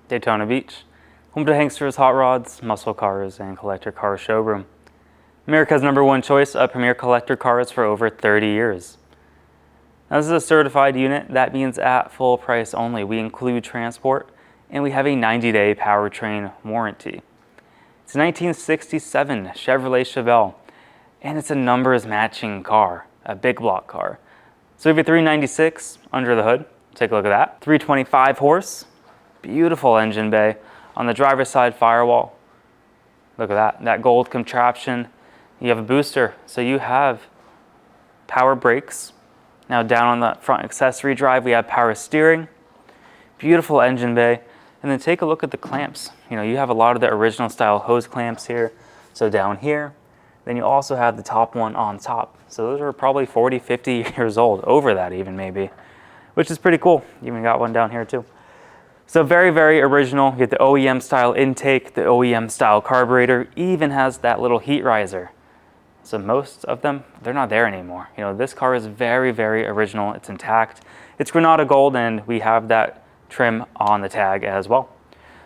Daytona Beach, home to Hanksters Hot Rods, Muscle Cars, and Collector Car Showroom. America's #1 choice of premier collector cars for over 30 years. Now, this is a certified unit. That means at full price only. We include transport, and we have a 90-day powertrain warranty. It's a 1967 Chevrolet Chevelle, and it's a numbers matching car, a big block car. So we have a 396 under the hood. Take a look at that. 325 horse, beautiful engine bay. On the driver's side firewall, look at that gold contraption. You have a booster, so you have power brakes. Now down on the front accessory drive, we have power steering, beautiful engine bay. And then take a look at the clamps. You know, you have a lot of the original style hose clamps here. So down here, then you also have the top one on top. So those are probably 40, 50 years old, over that even maybe, which is pretty cool. You even got one down here too. So very, very original. You get the OEM style intake, the OEM style carburetor, even has that little heat riser. So most of them, they're not there anymore. You know, this car is very, very original. It's intact. It's Granada Gold, and we have that trim on the tag as well.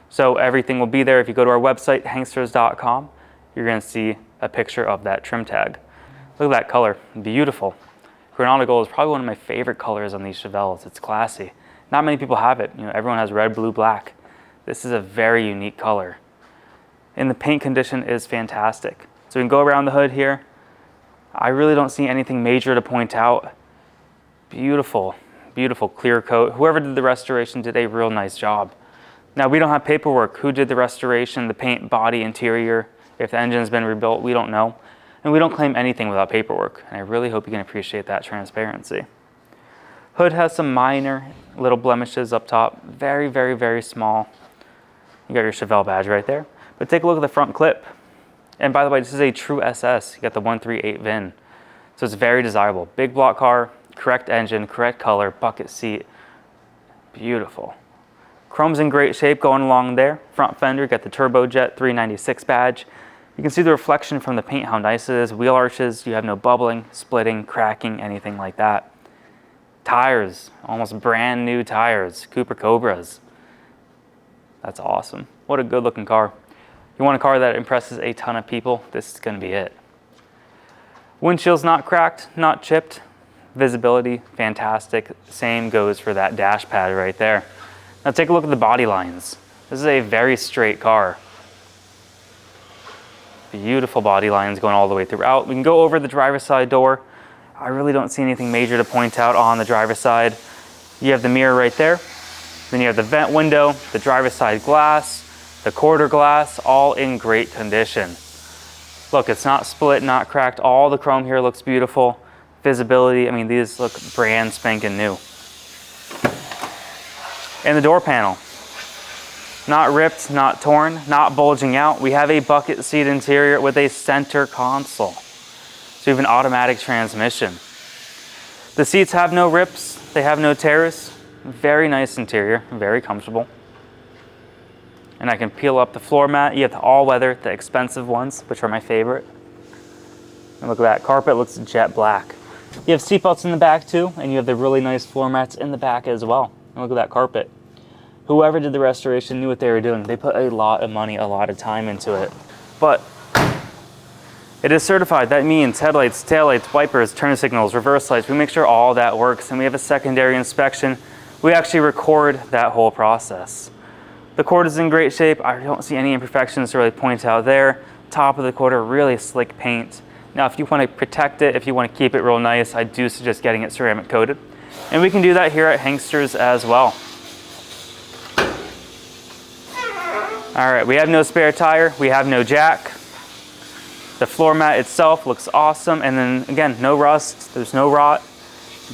So everything will be there. If you go to our website, hanksters.com, you're going to see a picture of that trim tag. Look at that color, beautiful. Granada Gold is probably one of my favorite colors on these Chevelles. It's classy. Not many people have it. You know, everyone has red, blue, black. This is a very unique color. And the paint condition is fantastic. So we can go around the hood here. I really don't see anything major to point out. Beautiful, beautiful clear coat. Whoever did the restoration did a real nice job. Now, we don't have paperwork. Who did the restoration, the paint, body, interior? If the engine's been rebuilt, we don't know. And we don't claim anything without paperwork. And I really hope you can appreciate that transparency. Hood has some minor little blemishes up top. Very, very, very small. You got your Chevelle badge right there. But take a look at the front clip. And by the way, this is a true SS. You got the 138 VIN. So it's very desirable. Big block car, correct engine, correct color, bucket seat. Beautiful. Chrome's in great shape going along there. Front fender, got the Turbojet 396 badge. You can see the reflection from the paint, how nice it is. Wheel arches, you have no bubbling, splitting, cracking, anything like that. Tires, almost brand new tires, Cooper Cobras. That's awesome. What a good looking car. You want a car that impresses a ton of people, this is going to be it. Windshield's not cracked, not chipped. Visibility, fantastic. Same goes for that dash pad right there. Now take a look at the body lines. This is a very straight car. Beautiful body lines going all the way throughout. We can go over the driver's side door. I really don't see anything major to point out on the driver's side. You have the mirror right there. Then you have the vent window, the driver's side glass, the quarter glass, all in great condition. Look, it's not split, not cracked. All the chrome here looks beautiful. Visibility, I mean, these look brand spanking new. And the door panel, not ripped, not torn, not bulging out. We have a bucket seat interior with a center console. So you have an automatic transmission. The seats have no rips, they have no tears. Very nice interior, very comfortable. And I can peel up the floor mat. You have the all-weather, the expensive ones, which are my favorite. And look at that, carpet looks jet black. You have seatbelts in the back too, and you have the really nice floor mats in the back as well. And look at that carpet. Whoever did the restoration knew what they were doing. They put a lot of money, a lot of time into it. But it is certified. That means headlights, taillights, wipers, turn signals, reverse lights. We make sure all that works, and we have a secondary inspection. We actually record that whole process. The cord is in great shape. I don't see any imperfections to really point out there. Top of the quarter, really slick paint. Now, if you want to protect it, if you want to keep it real nice, I do suggest getting it ceramic coated. And we can do that here at Hanksters as well. All right, we have no spare tire. We have no jack. The floor mat itself looks awesome. And then again, no rust, there's no rot.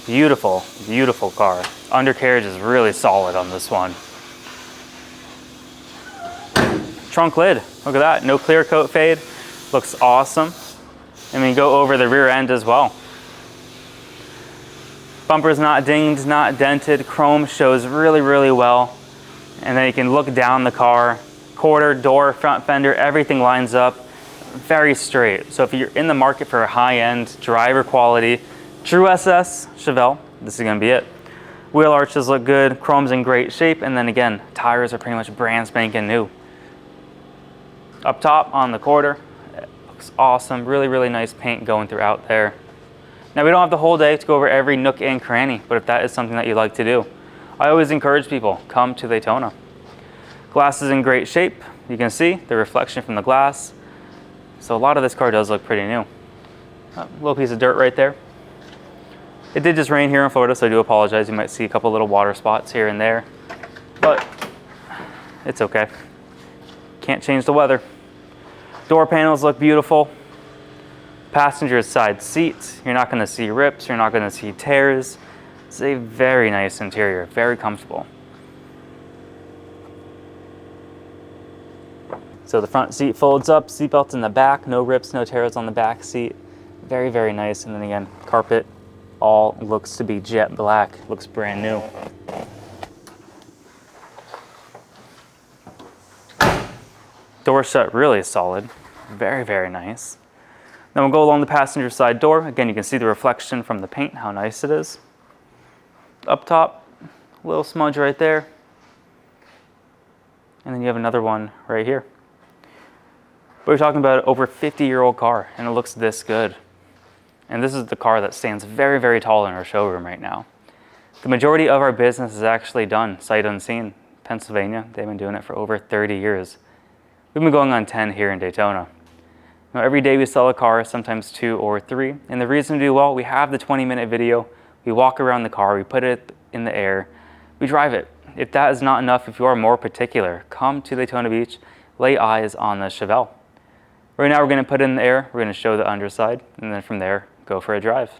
Beautiful, beautiful car. Undercarriage is really solid on this one. Trunk lid, look at that, no clear coat fade, looks awesome. And we go over the rear end as well. Bumper's not dinged, not dented, chrome shows really, really well. And then you can look down the car, quarter, door, front fender, everything lines up very straight. So if you're in the market for a high-end driver quality, true SS Chevelle, this is gonna be it. Wheel arches look good, chrome's in great shape, and then again, tires are pretty much brand spanking new. Up top on the quarter, it looks awesome. Really, really nice paint going throughout there. Now we don't have the whole day to go over every nook and cranny, but if that is something that you like to do, I always encourage people, come to Daytona. Glass is in great shape. You can see the reflection from the glass. So a lot of this car does look pretty new. A little piece of dirt right there. It did just rain here in Florida, so I do apologize. You might see a couple little water spots here and there, but it's okay. Can't change the weather. Door panels look beautiful. Passenger side seats, you're not going to see rips, you're not going to see tears. It's a very nice interior, very comfortable. So the front seat folds up, seatbelts in the back, no rips, no tears on the back seat. Very, very nice. And then again, carpet all looks to be jet black, looks brand new. Door shut really solid, very, very nice. Then we'll go along the passenger side door. Again, you can see the reflection from the paint, how nice it is. Up top, a little smudge right there. And then you have another one right here. But we're talking about an over 50-year-old car, and it looks this good. And this is the car that stands very, very tall in our showroom right now. The majority of our business is actually done sight unseen. Pennsylvania, they've been doing it for over 30 years. We've been going on 10 here in Daytona. Now, every day we sell a car, sometimes 2 or 3. And the reason we do well, we have the 20-minute video. We walk around the car, we put it in the air, we drive it. If that is not enough, if you are more particular, come to Daytona Beach, lay eyes on the Chevelle. Right now we're going to put it in the air, we're going to show the underside, and then from there, go for a drive.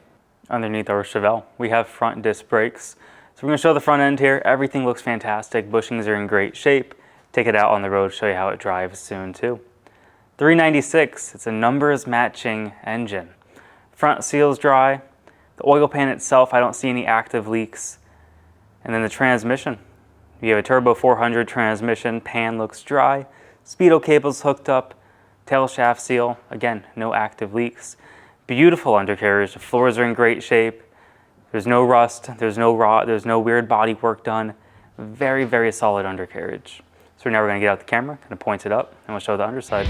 Underneath our Chevelle, we have front disc brakes. So we're going to show the front end here. Everything looks fantastic. Bushings are in great shape. Take it out on the road, show you how it drives soon too. 396, it's a numbers matching engine. Front seal's dry. The oil pan itself, I don't see any active leaks. And then the transmission. You have a turbo 400 transmission, pan looks dry. Speedo cable's hooked up. Tail shaft seal, again, no active leaks. Beautiful undercarriage, the floors are in great shape. There's no rust, there's no rot, there's no weird body work done. Very, very solid undercarriage. So now we're gonna get out the camera, gonna point it up, and we'll show the underside.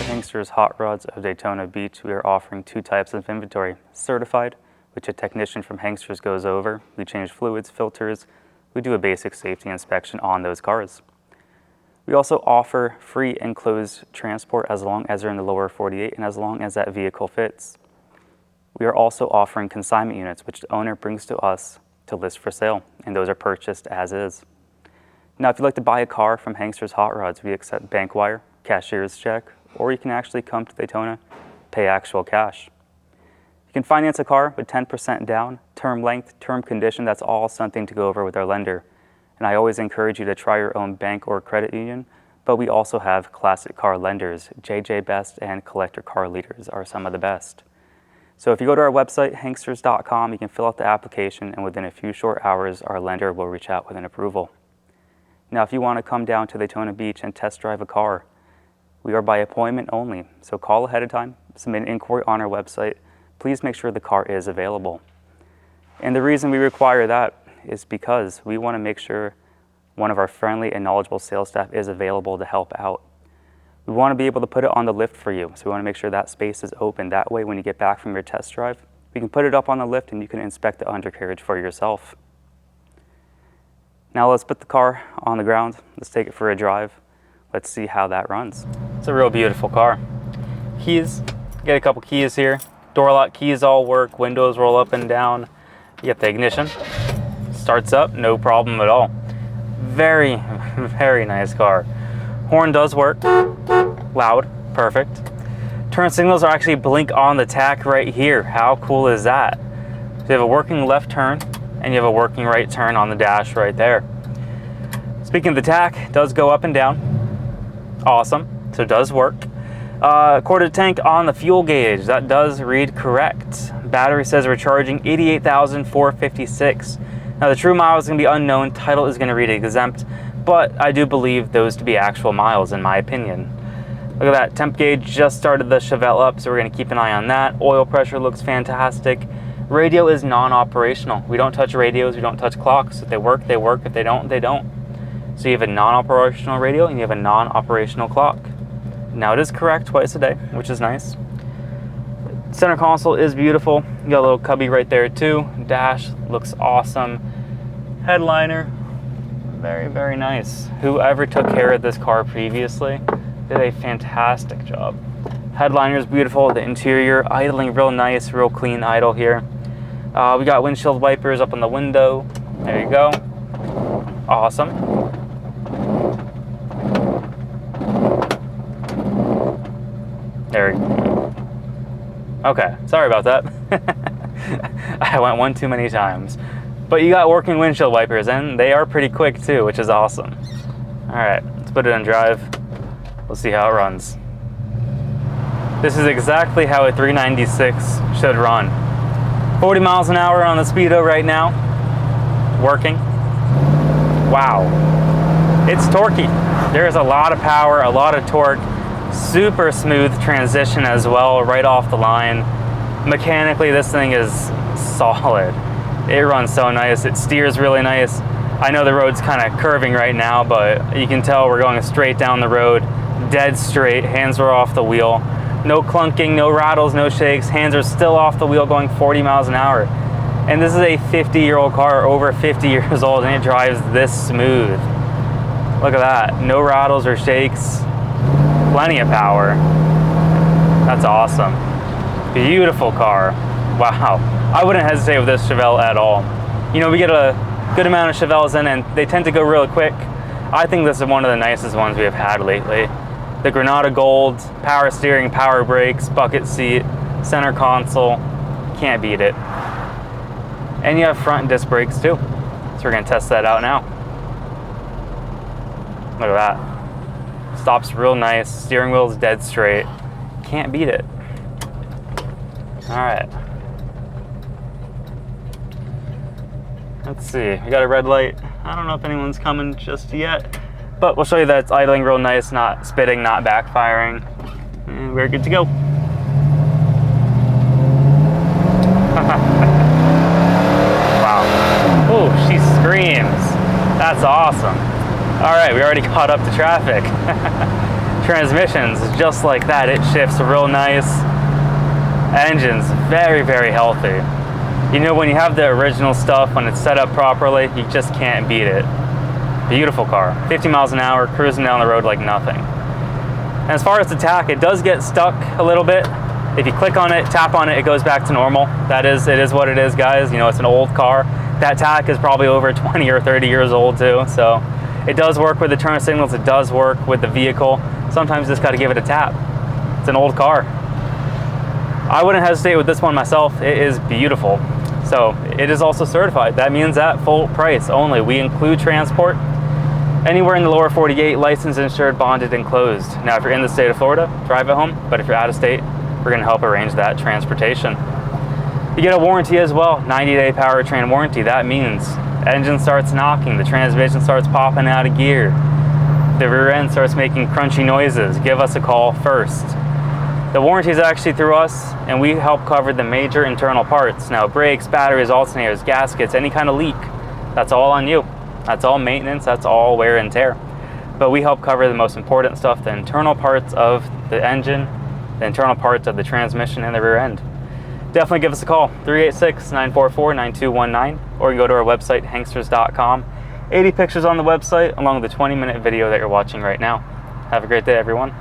Hanksters Hot Rods of Daytona Beach, we are offering 2 types of inventory. Certified, which a technician from Hanksters goes over. We change fluids, filters. We do a basic safety inspection on those cars. We also offer free enclosed transport as long as they're in the lower 48 and as long as that vehicle fits. We are also offering consignment units, which the owner brings to us to list for sale, and those are purchased as is. Now, if you'd like to buy a car from Hanksters Hot Rods, we accept bank wire, cashier's check, or you can actually come to Daytona, pay actual cash. You can finance a car with 10% down, term length, term condition. That's all something to go over with our lender. And I always encourage you to try your own bank or credit union, but we also have classic car lenders. JJ Best and Collector Car Leaders are some of the best. So if you go to our website, hanksters.com, you can fill out the application, and within a few short hours, our lender will reach out with an approval. Now, if you want to come down to Daytona Beach and test drive a car, we are by appointment only, so call ahead of time, submit an inquiry on our website. Please make sure the car is available. And the reason we require that is because we want to make sure one of our friendly and knowledgeable sales staff is available to help out. We want to be able to put it on the lift for you, so we want to make sure that space is open. That way, when you get back from your test drive, we can put it up on the lift and you can inspect the undercarriage for yourself. Now let's put the car on the ground. Let's take it for a drive. Let's see how that runs. It's a real beautiful car. Keys, get a couple keys here. Door lock keys all work, windows roll up and down. You get the ignition, starts up, no problem at all. Very, very nice car. Horn does work, loud, perfect. Turn signals are actually blink on the tack right here. How cool is that? So you have a working left turn and you have a working right turn on the dash right there. Speaking of the tack, it does go up and down. Awesome, so it does work. Quarter tank on the fuel gauge, that does read correct. Battery says we're charging 88,456. Now the true miles is going to be unknown, title is going to read exempt, but I do believe those to be actual miles in my opinion. Look at that, temp gauge just started the Chevelle up, so we're going to keep an eye on that. Oil pressure looks fantastic. Radio is non-operational. We don't touch radios, we don't touch clocks. If they work, they work. If they don't, they don't. So you have a non-operational radio and you have a non-operational clock. Now it is correct twice a day, which is nice. Center console is beautiful. You got a little cubby right there too. Dash looks awesome. Headliner, very, very nice. Whoever took care of this car previously did a fantastic job. Headliner is beautiful. The interior idling real nice, real clean idle here. We got windshield wipers up on the window. There you go. Awesome. There we go. Okay, sorry about that. I went one too many times. But you got working windshield wipers and they are pretty quick too, which is awesome. All right, let's put it in drive. We'll see how it runs. This is exactly how a 396 should run. 40 miles an hour on the speedo right now. Working. Wow. It's torquey. There's a lot of power, a lot of torque. Super smooth transition as well, right off the line. Mechanically, this thing is solid. It runs so nice. It steers really nice. I know the road's kind of curving right now, but you can tell we're going straight down the road, dead straight. Hands are off the wheel. No clunking, no rattles, no shakes. Hands are still off the wheel going 40 miles an hour. And this is a 50-year-old car, over 50 years old, and it drives this smooth. Look at that. No rattles or shakes. Plenty of power. That's awesome. Beautiful car. Wow. I wouldn't hesitate with this Chevelle at all. You know, we get a good amount of Chevelles in and they tend to go really quick. I think this is one of the nicest ones we have had lately. The Granada Gold, power steering, power brakes, bucket seat, center console. Can't beat it. And you have front disc brakes too. So we're gonna test that out now. Look at that. Stops real nice, steering wheel's dead straight. Can't beat it. All right. Let's see, we got a red light. I don't know if anyone's coming just yet, but we'll show you that it's idling real nice, not spitting, not backfiring. And we're good to go. Wow. Oh, she screams. That's awesome. All right, we already caught up to traffic. Transmissions, just like that. It shifts real nice. Engine's very, very healthy. You know, when you have the original stuff, when it's set up properly, you just can't beat it. Beautiful car. 50 miles an hour, cruising down the road like nothing. And as far as the tack, it does get stuck a little bit. If you click on it, tap on it, it goes back to normal. It is what it is, guys. You know, it's an old car. That tack is probably over 20 or 30 years old too, so it does work with the turn signals, it does work with the vehicle. Sometimes you just gotta give it a tap. It's an old car. I wouldn't hesitate with this one myself. It is beautiful. So it is also certified. That means at full price only. We include transport anywhere in the lower 48, licensed, insured, bonded, and closed. Now, if you're in the state of Florida, drive it home. But if you're out of state, we're gonna help arrange that transportation. You get a warranty as well, 90-day powertrain warranty. That means engine starts knocking, the transmission starts popping out of gear, the rear end starts making crunchy noises, give us a call first. The warranty is actually through us, and we help cover the major internal parts. Now, brakes, batteries, alternators, gaskets, any kind of leak, that's all on you. That's all maintenance, that's all wear and tear. But we help cover the most important stuff, the internal parts of the engine, the internal parts of the transmission and the rear end. Definitely give us a call, 386-944-9219, or you can go to our website, Hanksters.com. 80 pictures on the website, along with the 20-minute video that you're watching right now. Have a great day, everyone.